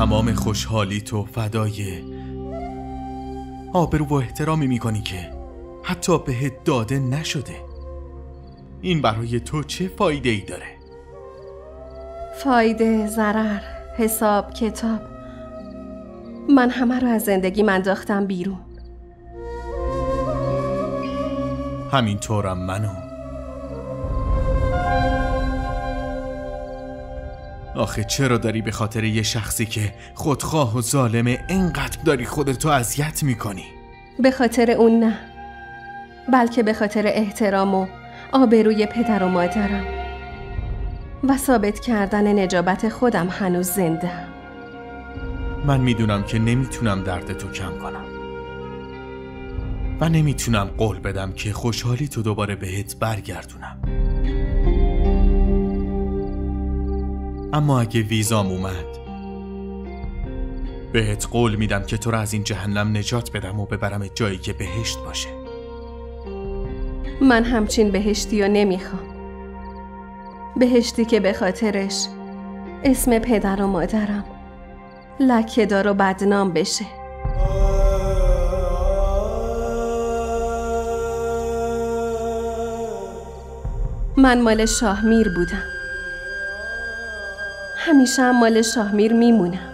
تمام خوشحالی تو فدای آبرو و احترامی میکنی که حتی بهت داده نشده. این برای تو چه فایده ای داره؟ فایده، ضرر، حساب، کتاب. من همه رو از زندگی انداختم بیرون. همینطورم منو. آخه چرا داری به خاطر یه شخصی که خودخواه و ظالمه اینقدر داری خودتو اذیت میکنی؟ به خاطر اون نه، بلکه به خاطر احترام و آبروی پدر و مادرم و ثابت کردن نجابت خودم هنوز زنده. من میدونم که نمیتونم درد تو کم کنم و نمیتونم قول بدم که خوشحالی تو دوباره بهت برگردونم. اما اگه ویزام اومد بهت قول میدم که تو رو از این جهنم نجات بدم و ببرم جایی که بهشت باشه. من همچین بهشتی رو نمیخوام. بهشتی که به خاطرش اسم پدر و مادرم لکه‌دار و بدنام بشه. من مال شاهمیر بودم، همیشه هم مال شاهمیر میمونم.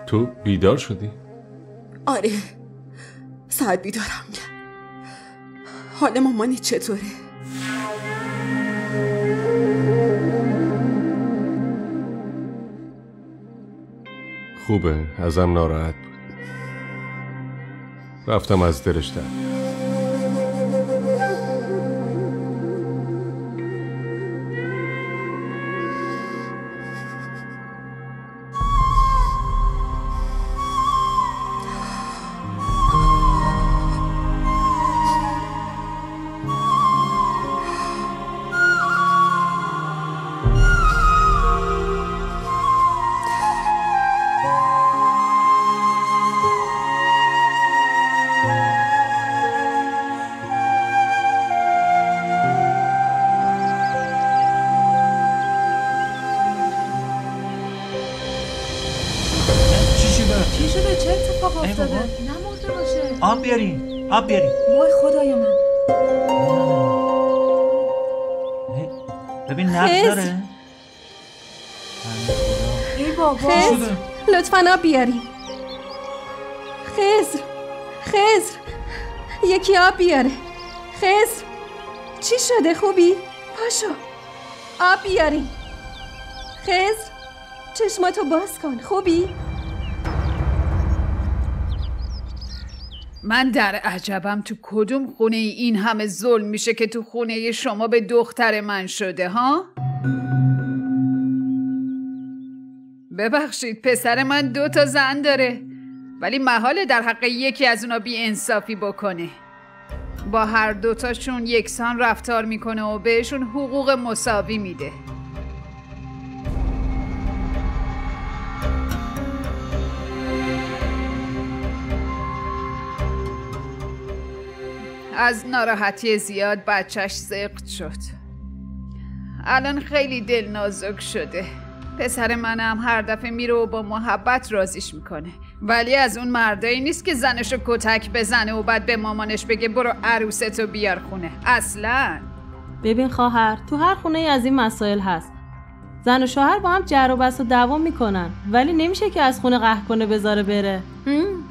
تو بیدار شدی؟ آره، ساعت بیدارم. حال مامانی چطوره؟ خوبه، ازم ناراحت بود. رفتم از دلش در. چی شده؟ چه اتفاق افتاده؟ نمرده باشه. آب بیارین، آب بیارین. وای خدای من. ببین نبض داره. ای بابا. خضر لطفاً آب بیارین. خضر یکی آب بیاره. خضر چی شده؟ خوبی؟ پاشو آب بیارین. خضر چشماتو باز کن. خوبی؟ من در عجبم تو کدوم خونه این همه ظلم میشه که تو خونه شما به دختر من شده ها؟ ببخشید پسر من 2 زن داره ولی محاله در حق یکی از اونا بی انصافی بکنه. با هر 2 یکسان رفتار میکنه و بهشون حقوق مساوی میده. از ناراحتی زیاد بچهش سقط شد. الان خیلی دل نازک شده. پسر منم هر دفعه میره و با محبت رازیش میکنه ولی از اون مردایی نیست که زنشو کتک بزنه و بعد به مامانش بگه برو عروستو بیار خونه. اصلا. ببین خواهر، تو هر خونه ای از این مسائل هست. زن و شوهر با هم جر و بحث و دعوا میکنن ولی نمیشه که از خونه قهر کنه بذاره بره.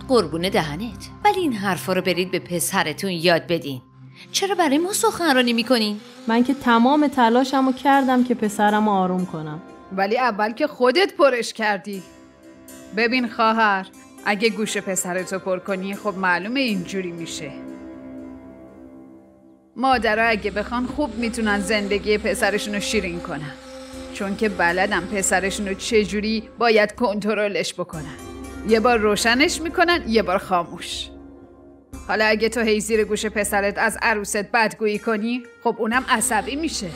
قربونه دهنت، ولی این حرفا رو برید به پسرتون یاد بدین. چرا برای ما سخنرانی میکنین؟ من که تمام تلاشمو کردم که پسرمو آروم کنم ولی اول که خودت پرش کردی. ببین خواهر، اگه گوش پسرتو پر کنی خب معلومه اینجوری میشه. مادرها اگه بخوان خوب میتونن زندگی پسرشونو شیرین کنن چون که بلدم پسرشونو چجوری باید کنترلش بکنن. یه بار روشنش میکنن، یه بار خاموش. حالا اگه تو هی زیر گوش پسرت از عروست بدگویی کنی، خب اونم عصبی میشه.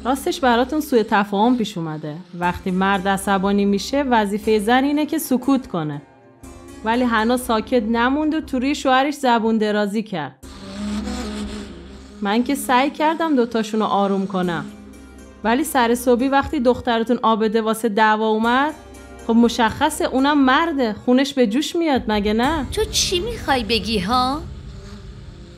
راستش براتون سوء تفاهم پیش اومده. وقتی مرد عصبانی میشه وظیفه زن اینه که سکوت کنه. ولی هنوز ساکت نموند و تو روی شوهرش زبون درازی کرد. من که سعی کردم دوتاشونو آروم کنم. ولی سر صبحی وقتی دخترتون آبده واسه دعوا اومد، خب مشخصه اونم مرده، خونش به جوش میاد مگه نه؟ تو چی میخوای بگی ها؟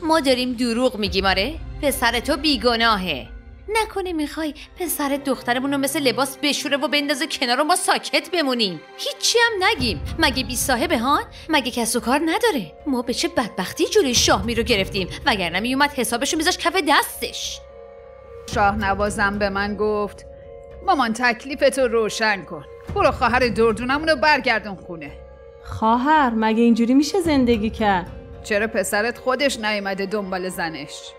ما داریم دروغ میگیم آره؟ پسر تو بیگناهه. نکنه میخوای پسر دخترمونو مثل لباس بشوره و بندازه کنار و ما ساکت بمونیم؟ هیچی هم نگیم؟ مگه بی صاحبه هان؟ مگه کس و کار نداره؟ ما به چه بدبختی جلوی شاهمی رو گرفتیم، وگرنه میومد حسابشو میذاش کف دستش. شاه نوازم به من گفت مامان تکلیفتو روشن کن، برو خواهر دردونمونو برگردون خونه. خواهر مگه اینجوری میشه زندگی کرد؟ چرا پسرت خودش نیومده دنبال زنش؟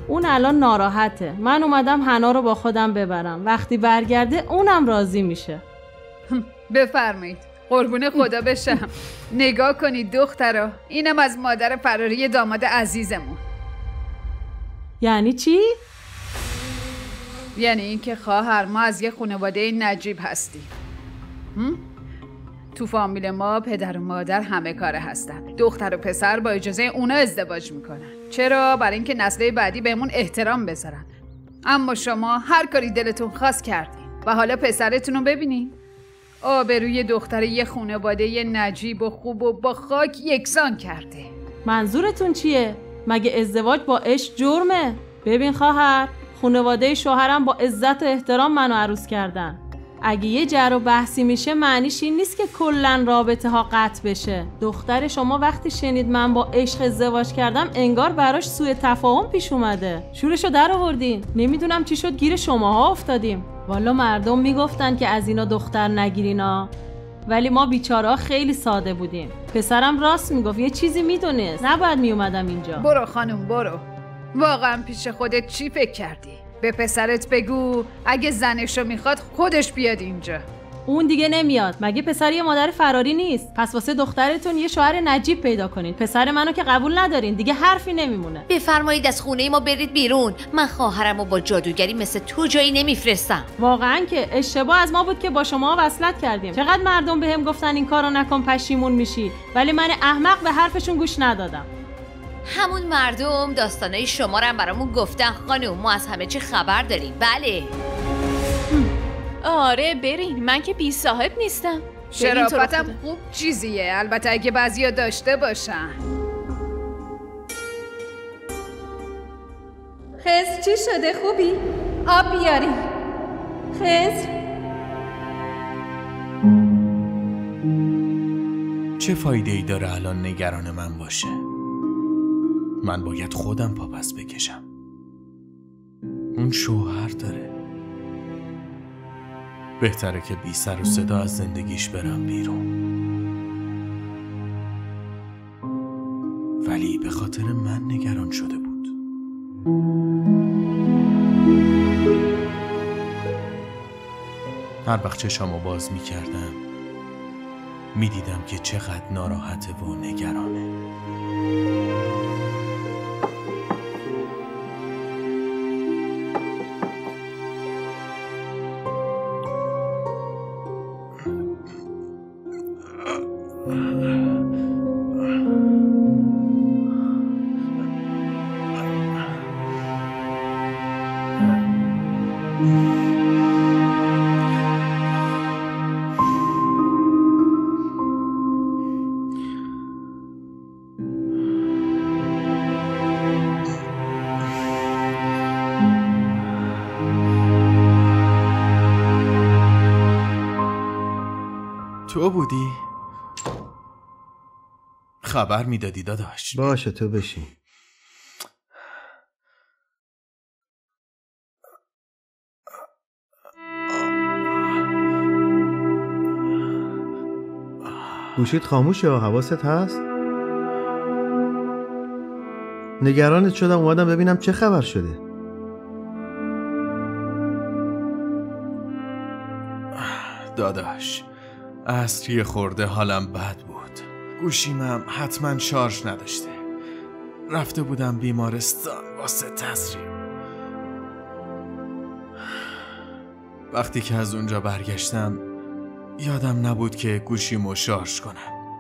اون الان ناراحته. من اومدم حنا رو با خودم ببرم. وقتی برگرده اونم راضی میشه. بفرمایید. قربون خدا بشم. نگاه کنید دخترا، اینم از مادر فراری داماد عزیزمون. یعنی چی؟ یعنی اینکه خواهر ما از یه خانواده نجیب هستیم. تو فامیل ما پدر و مادر همه کاره هستن. دختر و پسر با اجازه اونا ازدواج میکنن. چرا؟ برای اینکه نسل بعدی بهمون احترام بذارن. اما شما هر کاری دلتون خواست کردین و حالا پسرتون رو ببینین. آبروی دختر یه خانواده نجیب و خوب و با خاک یکسان کرده. منظورتون چیه؟ مگه ازدواج با عشق جرمه؟ ببین خواهر، خانواده شوهرم با عزت و احترام منو عروس کردن. اگه یه جر و بحثی میشه معنیش این نیست که کلن رابطه ها قطع بشه. دختر شما وقتی شنید من با عشق ازدواج کردم انگار براش سوء تفاهم پیش اومده. شورشو در آوردین. نمیدونم چی شد گیر شماها افتادیم. والا مردم میگفتن که از اینا دختر نگیرینا، ولی ما بیچاره‌ها خیلی ساده بودیم. پسرم راست میگفت، یه چیزی میدونست، نباید میومدم اینجا. برو خانم برو. واقعا پیش خودت چی فکر کردی؟ به پسرت بگو اگه زنشو میخواد خودش بیاد اینجا. اون دیگه نمیاد. مگه پسر یه مادر فراری نیست؟ پس واسه دخترتون یه شوهر نجیب پیدا کنین. پسر منو که قبول ندارین، دیگه حرفی نمیمونه. بفرمایید از خونه ما برید بیرون. من خواهرمو با جادوگری مثل تو جایی نمیفرستم. واقعا که اشتباه از ما بود که با شما وصلت کردیم. چقدر مردم بهم گفتن این کارو نکن پشیمون میشی، ولی من احمق به حرفشون گوش ندادم. همون مردم داستانای شما رو هم برامون گفتن خانم. ما از همه چی خبر داریم. بله. آره برین، من که بی صاحب نیستم. شرافتم خوب چیزیه، البته اگه بعضیا داشته باشن. خضر چی شده؟ خوبی؟ آب بیاریم. خضر چه فایده ای داره الان نگران من باشه؟ من باید خودم پاپس بکشم. اون شوهر داره. بهتره که بی سر و صدا از زندگیش برم بیرون. ولی به خاطر من نگران شده بود. هر وقت چشامو باز می کردم می دیدم که چقدر ناراحته و نگرانه. تو بودی؟ خبر میدادی داداش. باشه تو بشین. گوشیت خاموشه یا حواست هست؟ نگرانت شدم اومدم ببینم چه خبر شده. داداش. عصری خورده حالم بد بود. گوشیمم حتما شارژ نداشته. رفته بودم بیمارستان واسه تسریم. وقتی که از اونجا برگشتم یادم نبود که گوشیمو شارژ کنم.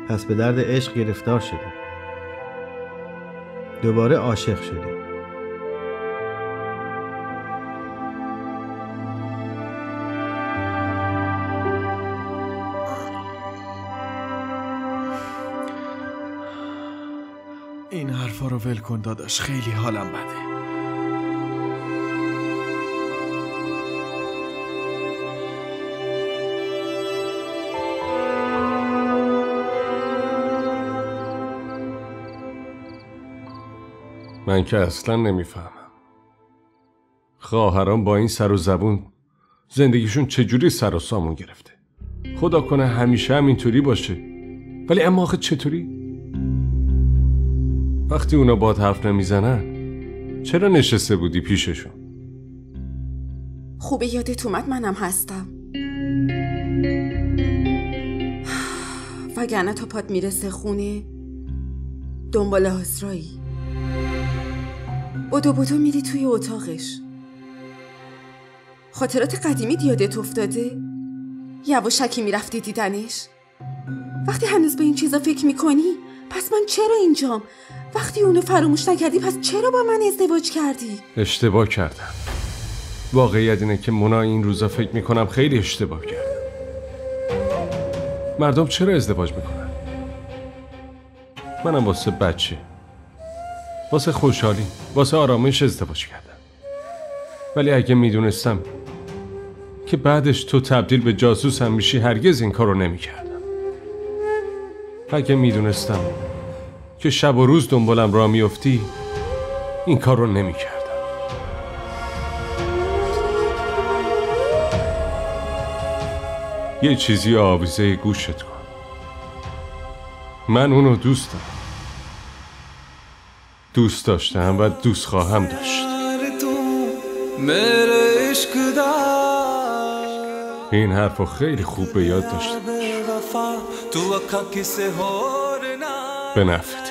پس به درد عشق گرفتار شدی. دوباره عاشق شدی. این حرفا رو ول کن داداش، خیلی حالم بده. من که اصلا نمیفهمم خواهران با این سر و زبون زندگیشون چجوری سر و سامون گرفته. خدا کنه همیشه همینطوری باشه. ولی اما آخه چطوری؟ وقتی اونا باهات حرف نمیزنن چرا نشسته بودی پیششون؟ خوبه یادت اومد منم هستم. وگرنه تا پات میرسه خونه دنبال آزرایی. بدو میری توی اتاقش. خاطرات قدیمی یادت افتاده؟ یواشکی میرفتی دیدنش؟ وقتی هنوز به این چیزا فکر میکنی پس من چرا اینجام؟ وقتی اونو فراموش نکردی پس چرا با من ازدواج کردی؟ اشتباه کردم. واقعیت اینه که مونا این روزا فکر میکنم خیلی اشتباه کردم. مردم چرا ازدواج میکنن؟ منم واسه بچه، واسه خوشحالی، واسه آرامش ازدواج کردم. ولی اگه میدونستم که بعدش تو تبدیل به جاسوس هم میشی هرگز این کارو نمیکردم. اگه میدونستم که شب و روز دنبالم راه میافتی این کارو نمیکردم. یه چیزی آویزه گوشت کن. من اونو دوست دارم، دوست داشتم و دوست خواهم داشت. این حرفو خیلی خوب به یاد داشته باش. به نفعت.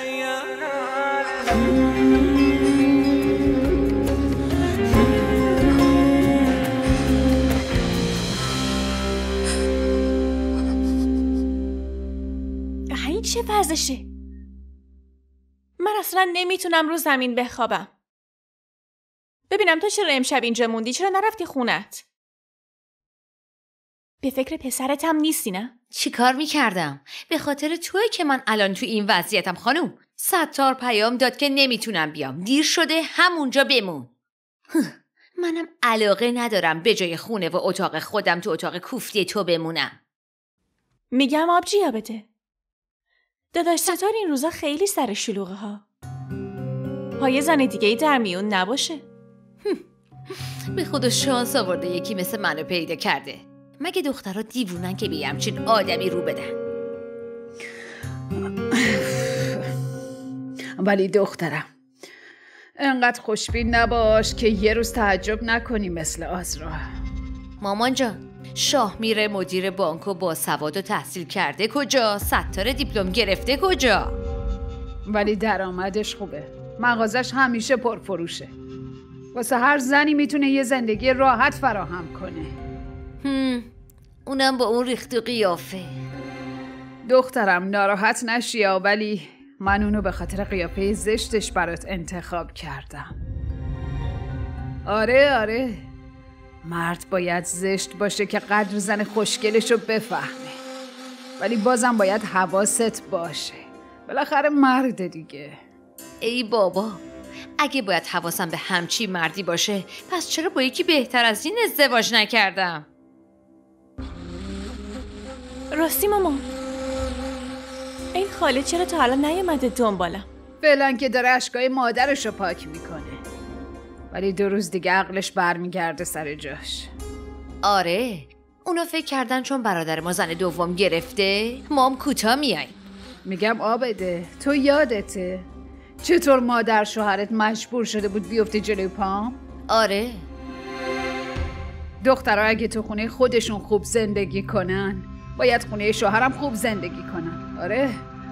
این چه ورزشه؟ من اصلا نمیتونم رو زمین بخوابم. ببینم تو چرا امشب اینجا موندی؟ چرا نرفتی خونت؟ به فکر پسرت هم نیستی نه؟ چی کار میکردم؟ به خاطر توی که من الان تو این وضعیتم خانوم. ستار پیام داد که نمیتونم بیام، دیر شده، همونجا بمون. منم علاقه ندارم به جای خونه و اتاق خودم تو اتاق کوفتی تو بمونم. میگم آبجیا بده. داداش ستار این روزا خیلی سر شلوغه ها. پای زن دیگه‌ای در میون نباشه. به خدا شانس آورده یکی مثل منو پیدا کرده. مگه دخترها دیوونن که به همچین آدمی رو بدن؟ ولی دخترم انقدر خوشبین نباش که یه روز تعجب نکنی مثل آزرا. مامان جان، شاه میره مدیر بانک و با سواد و تحصیل کرده کجا؟ ستاره دیپلم گرفته کجا؟ ولی درآمدش خوبه، مغازش همیشه پرفروشه. واسه هر زنی میتونه یه زندگی راحت فراهم کنه. اونم با اون ریخت و قیافه. دخترم ناراحت نشیا، ولی من اونو به خاطر قیافه زشتش برات انتخاب کردم. آره مرد باید زشت باشه که قدر زن خوشگلشو بفهمه، ولی بازم باید حواست باشه، بالاخره مرد دیگه. ای بابا، اگه باید حواسم به همچی مردی باشه پس چرا با یکی بهتر از این ازدواج نکردم؟ راستی مامان، این خاله چرا تا حالا نیومده دنبالم؟ فعلا که داره اشکای مادرشو پاک میکنه، ولی 2 روز دیگه عقلش برمیگرده سر جاش. آره، اونا فکر کردن چون برادر ما زن دوم گرفته ما هم کوتاه میاییم. میگم آبده، تو یادته چطور مادر شوهرت مجبور شده بود بیفته جلوی پام؟ آره، دخترها اگه تو خونه خودشون خوب زندگی کنن باید خونه شوهرم خوب زندگی کنن. آره،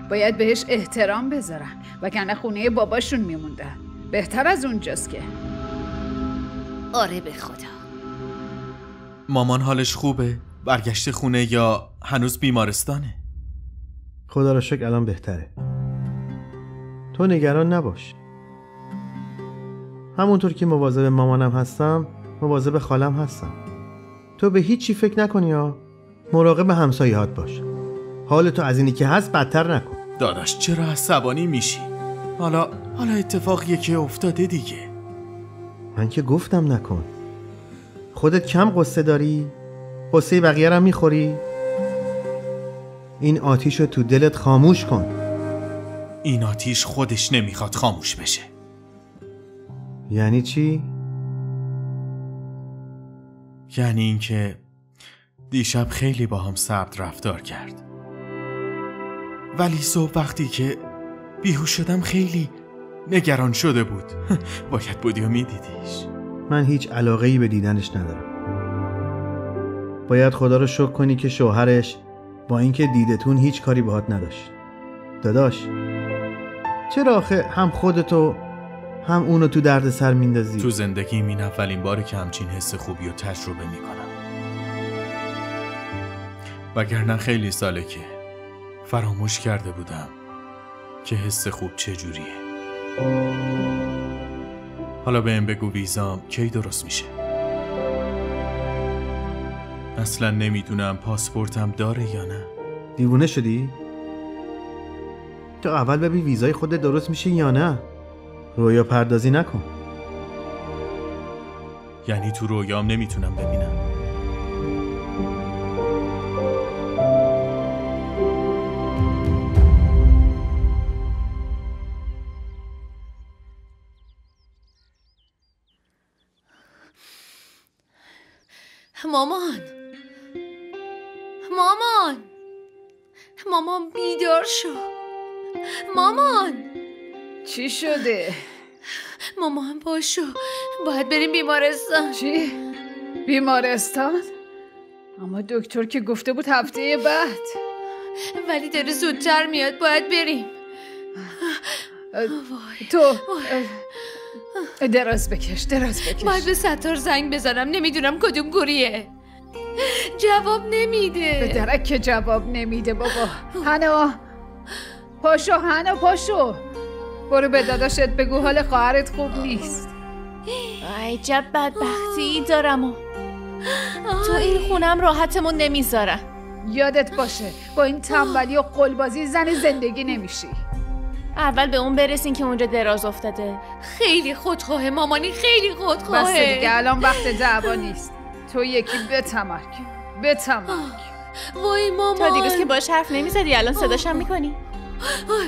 باید بهش احترام بذارن وگرنه خونه باباشون میموندن. بهتر از اونجاست که. آره به خدا. مامان حالش خوبه؟ برگشته خونه یا هنوز بیمارستانه؟ خدا را شکر الان بهتره. تو نگران نباش. همونطور که مواظب مامانم هستم مواظب خالم هستم. تو به هیچی فکر نکنی ها. مراقب همسایه‌هات باش. حالتو از اینی که هست بدتر نکن. داداش چرا عصبانی میشی؟ حالا اتفاقیه که افتاده دیگه. من که گفتم نکن. خودت کم قصه داری؟ قصه بقیه رو میخوری؟ این آتیشو تو دلت خاموش کن. این آتیش خودش نمیخواد خاموش بشه. یعنی چی؟ یعنی اینکه دیشب خیلی با هم سرد رفتار کرد، ولی صبح وقتی که بیهوش شدم خیلی نگران شده بود. باید بودی و میدیدیش. من هیچ علاقه‌ای به دیدنش ندارم. باید خدا رو شکر کنی که شوهرش با اینکه دیدتون هیچ کاری باهات نداشت. داداش چرا آخه هم خودتو هم اونو تو درد سر میندازی؟ تو زندگی این اولین باره که همچین حس خوبی رو تجربه میکنم، وگرنه خیلی ساله که فراموش کرده بودم که حس خوب چجوریه. حالا بهم بگو ویزام کی درست میشه؟ اصلا نمیدونم پاسپورتم داره یا نه. دیوونه شدی؟ تو اول ببین ویزای خودت درست میشه یا نه. رویا پردازی نکن. یعنی تو رویام نمیتونم ببینم؟ مامان بیدار شو. مامان چی شده؟ مامان باشو، باید بریم بیمارستان. چی؟ بیمارستان؟ اما دکتر که گفته بود هفته بعد. ولی داره زودتر میاد، باید بریم. تو دراز بکش. باید به ستار زنگ بزنم، نمیدونم کدوم گوریه. جواب نمیده. به درک که جواب نمیده بابا. هنا پاشو برو به داداشت بگو حال خواهرت خوب نیست. عجب بدبختی دارم و تو این خونم راحتمون نمیذارن. یادت باشه با این تنبلی و قلبازی زن زندگی نمیشی. اول به اون برسین که اونجا دراز افتاده. خیلی خودخواهه مامانی، خیلی خودخواهه. بس دیگه الان وقت دعوا نیست. تو یکی بتمرک. وای مامان، تا دیروز که باش حرف نمیزدی الان صداشم میکنی.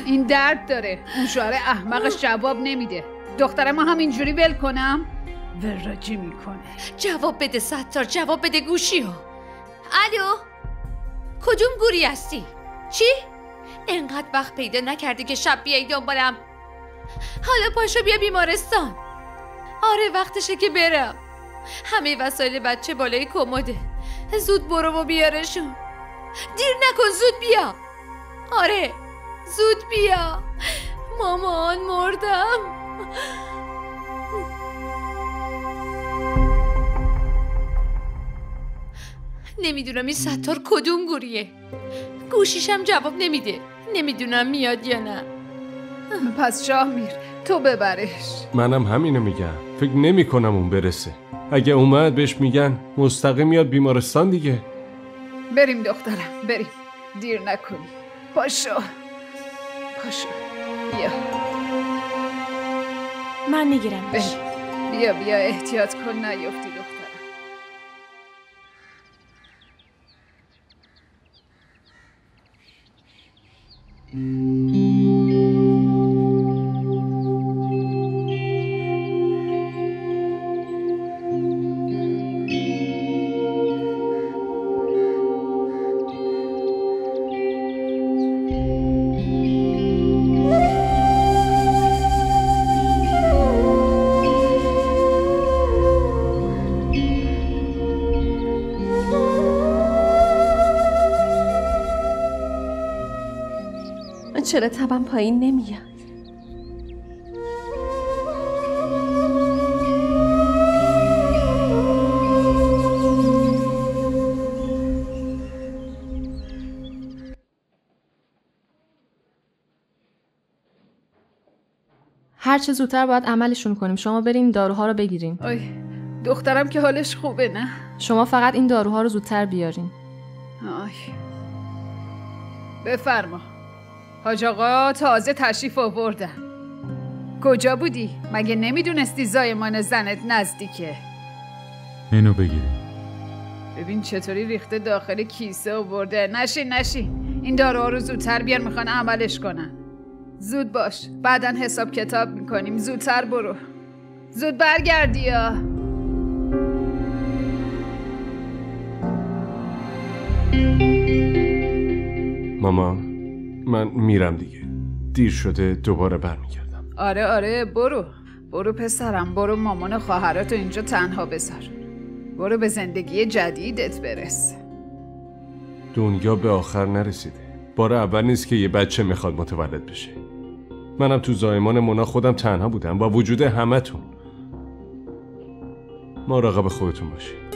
این درد داره. اون شوهر احمقش جواب نمیده. دختر ما هم اینجوری ول کنم؟ وراجی میکنه. جواب بده ستار، جواب بده گوشیو. الو، کدوم گوری هستی؟ چی؟ انقدر وقت پیدا نکردی که شب بیایی دنبالم؟ حالا پاشو بیا بیمارستان. آره وقتشه که برم. همه وسایل بچه بالای کمده. زود برو و بیارشون. دیر نکن، زود بیا. آره زود بیا. مامان مردم. نمیدونم این ستار کدوم گوریه. گوشیشم جواب نمیده. نمیدونم میاد یا نه. پس شاهمیر تو ببرش. منم همینو میگم. فکر نمی کنم اون برسه. اگه اومد بهش میگن مستقیم میاد بیمارستان دیگه. بریم دخترم بریم. دیر نکنی. پاشو بیا. من میگیرم. بیا احتیاط کن نیفتی دخترم. چرا تبم پایین نمیاد؟ هر چه زودتر باید عملشون کنیم. شما برین داروها رو بگیرین. آی دخترم که حالش خوبه نه؟ شما فقط این داروها رو زودتر بیارین. آی بفرما. حاج آقا تازه تشریف آوردن. کجا بودی؟ مگه نمیدونستی زایمان زنت نزدیکه؟ اینو بگیریم. ببین چطوری ریخته داخل کیسه آورده. نشین این داروها رو زودتر بیار، میخوان عملش کنن. زود باش، بعداً حساب کتاب میکنیم. زودتر برو، زود برگردی یا ماما من میرم دیگه، دیر شده، دوباره برمیگردم. آره برو پسرم، برو مامان و خواهراتو اینجا تنها بذار. برو به زندگی جدیدت برس. دنیا به آخر نرسیده. بار اول نیست که یه بچه میخواد متولد بشه. منم تو زایمان مونا خودم تنها بودم با وجود همتون. مراقب خودتون باشید.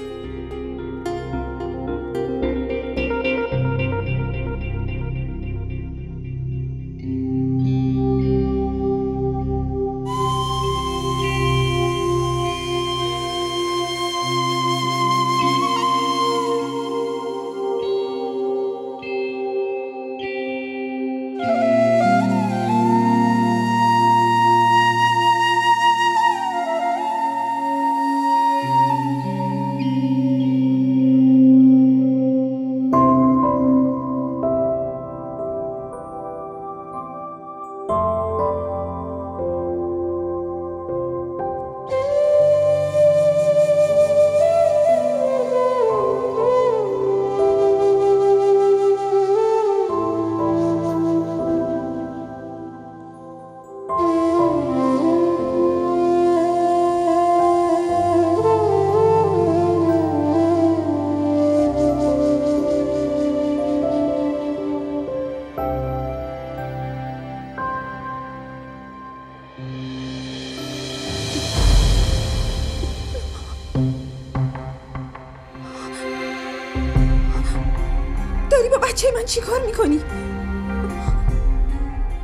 بچه من چی کار میکنی؟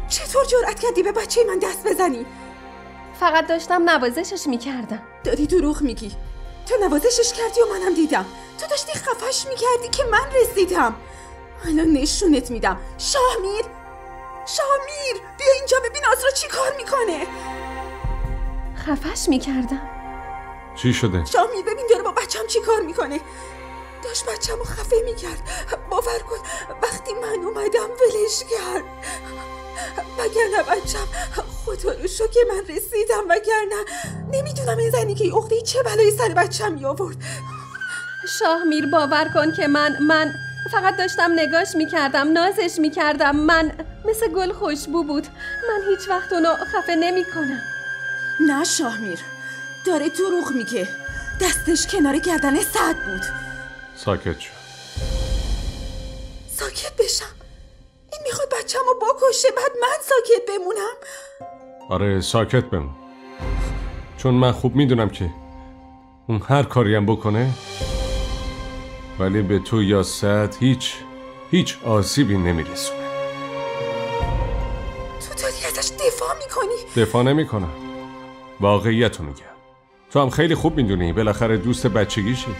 چطور جرأت کردی به بچه من دست بزنی؟ فقط داشتم نوازشش میکردم. داری دروغ میگی. تو نوازشش کردی و منم دیدم. تو داشتی خفش میکردی که من رسیدم. الان نشونت میدم. شاهمیر بیا اینجا ببین آزرا چی کار میکنه. خفش میکردم. چی شده؟ شاهمیر ببین داره با بچم چی کار میکنه. داشت بچه‌مو خفه میکرد. باور کن وقتی من اومدم ولش کرد. وگرنه بچم خدا رو شکر که من رسیدم. وگرنه نمیدونم این زنی که عقده چه بلایی سر بچم میآورد. شاهمیر باور کن که من فقط داشتم نگاش میکردم، نازش میکردم. من مثل گل خوشبو بود. من هیچ وقت اونو خفه نمیکنم. نه شاهمیر داره دروغ میگه. دستش کنار گردن سعد بود. ساکت شو. ساکت بشم؟ این میخواد بچه‌مو بکشه بعد من ساکت بمونم؟ آره ساکت بمون، چون من خوب میدونم که اون هر کاری هم بکنه ولی به تو یا سعد هیچ آسیبی نمیرسونه. تو داری ازش دفاع میکنی؟ دفاع نمیکنم، واقعیتو میگم. تو هم خیلی خوب میدونی بالاخره دوست بچگیشی.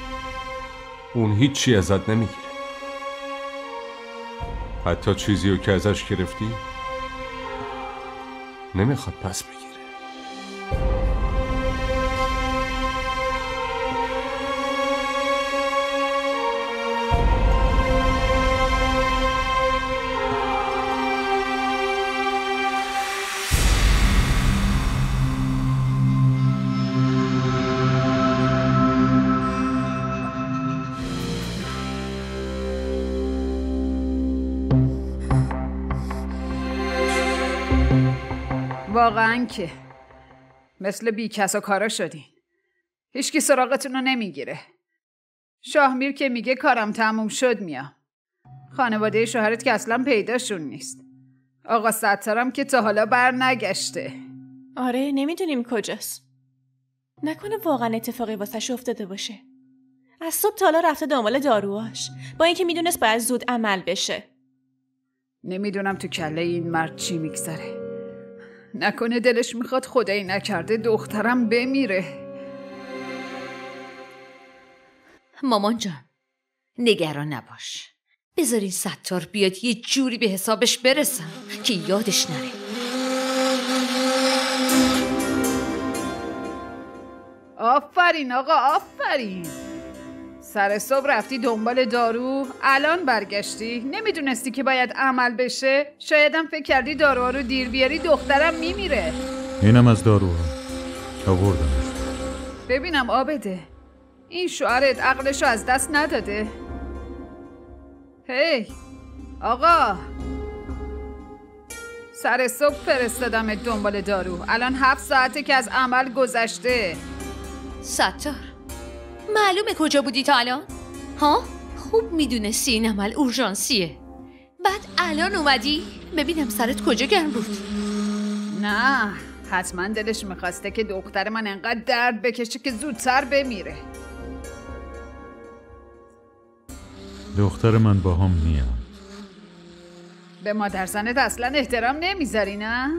اون هیچی ازت نمیگیره. حتی چیزی رو که ازش گرفتی نمیخواد پس بگیره. واقعا که مثل بی کس و کارا شدین. هیچکی سراغتون رو نمیگیره. شاهمیر که میگه کارم تموم شد میام. خانواده شوهرت که اصلا پیداشون نیست. آقا ستارم که تا حالا بر نگشته. آره نمیدونیم کجاست. نکنه واقعا اتفاقی واسش افتاده باشه. از صبح تا حالا رفته دنبال داروهاش با اینکه میدونست باید زود عمل بشه. نمیدونم تو کله این مرد چی میگذره. نکنه دلش میخواد خدایی نکرده دخترم بمیره. مامان جان نگران نباش. بذارین ستار بیاد یه جوری به حسابش برسم که یادش نره. آفرین آقا آفرین. سر صبح رفتی دنبال دارو، الان برگشتی. نمیدونستی که باید عمل بشه؟ شایدم فکر کردی داروها رو دیر بیاری دخترم میمیره. اینم از داروها آوردمش. ببینم عابده، این شوهرت عقلشو از دست نداده؟ هی آقا، سر صبح فرستادم دنبال دارو، الان 7 ساعته که از عمل گذشته. ستار معلومه کجا بودی تا الان؟ ها؟ خوب میدونستی این عمل اورژانسیه. بعد الان اومدی؟ ببینم سرت کجا گرم بود. نه حتما دلش میخواسته که دختر من انقدر درد بکشه که زودتر بمیره. دختر من با هم میاد. به مادر زنت اصلا احترام نمیذاری نه؟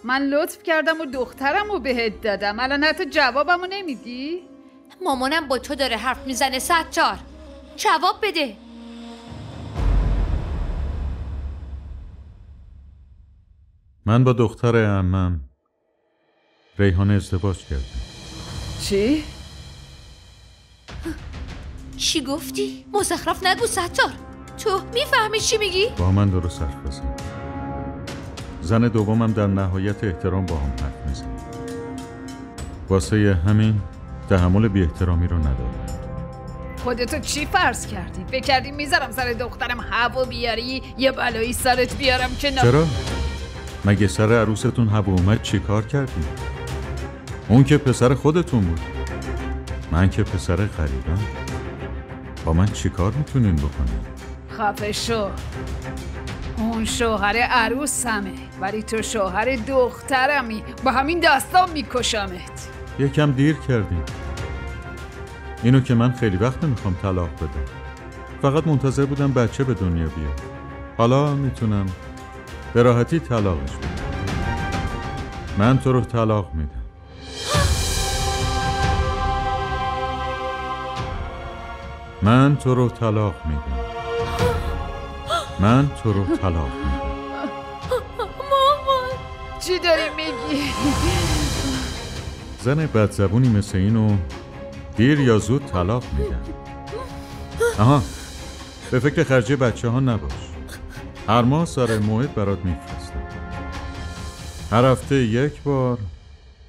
من لطف کردم و دخترم رو بهت دادم، الان حتی جوابمو نمیدی؟ مامانم با تو داره حرف میزنه ستار، جواب بده. من با دختر عمم ریحانه ازدواج کردم. چی؟ چی گفتی؟ مزخرف نگو ستار، تو میفهمی چی میگی؟ با من درست حرف بزن. زن دومم در نهایت احترام با هم حرف میزن. واسه همین تحمل بی احترامی رو ندارم. خودتو چی فرض کردی؟ فکر کردی میذارم سر دخترم هوا بیاری یه بلایی سرت بیارم که چرا؟ مگه سر عروستون هوا اومد چی کار کردی؟ اون که پسر خودتون بود، من که پسر غریبم. با من چی کار میتونین بکنین؟ خفه شو. اون شوهر عروسمه ولی تو شوهر دخترمی، با همین دستام میکشمت. یکم دیر کردیم. اینو که من خیلی وقت نمیخوام طلاق بدم، فقط منتظر بودم بچه به دنیا بیاد. حالا میتونم به راحتی طلاقش بدم. من تو رو طلاق میدم. من تو رو طلاق میدم. من تو رو طلاق میدم. مامان چی داری میگی؟ زن بدزبونی مثل اینو دیر یا زود طلاق میدم. آها، به فکر خرج بچه ها نباش. هر ماه سر موعد برات میفرستم. هر هفته یک بار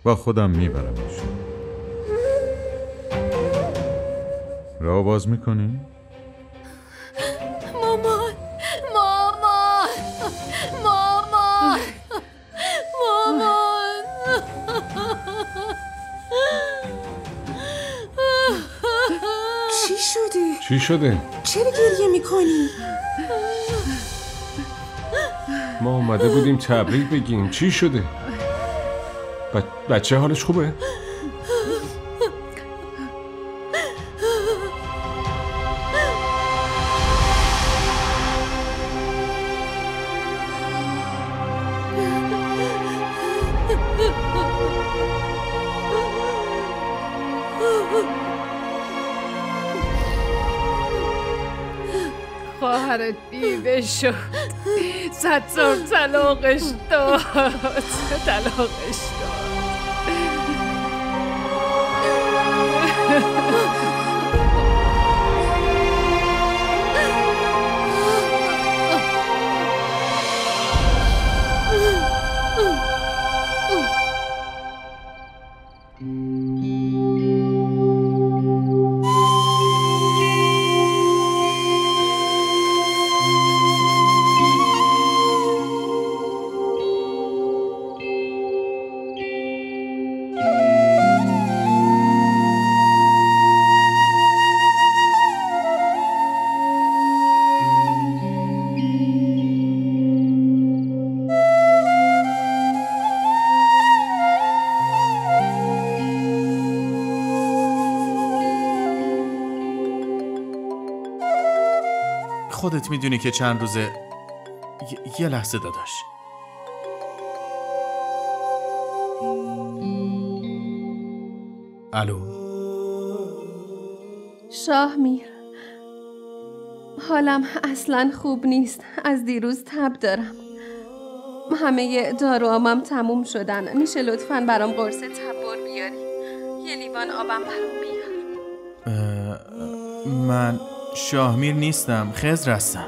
با خودم میبرمش. راه باز میکنی؟ مامان مامان مامان مامان چی شده؟ چی شده؟ چرا گریه میکنی؟ ما اومده بودیم تبریک بگیم. چی شده؟ بچه حالش خوبه؟ خواهرت بیوه شد، ستار طلاقش داد. طلاقش داد. خودت میدونی که چند روزه یه لحظه داداش. الو شاهمیر، حالم اصلا خوب نیست. از دیروز تب دارم. همه داروامم تموم شدن. میشه لطفاً برام قرص تبر بیاری؟ یه لیوان آبم برام بیار. من شاهمیر نیستم، خضر هستم.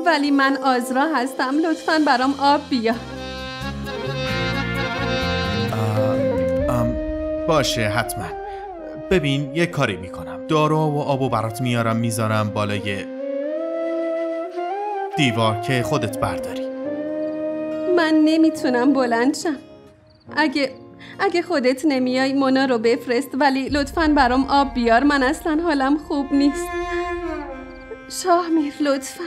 ولی من آزرا هستم. لطفاً برام آب بیار. باشه حتما. ببین یه کاری میکنم. دارو و آبو برات میذارم بالای دیوار که خودت برداری. من نمیتونم بلند شم. اگه خودت نمیای مونا رو بفرست، ولی لطفاً برام آب بیار. من اصلا حالم خوب نیست. شاهمیر لطفاً.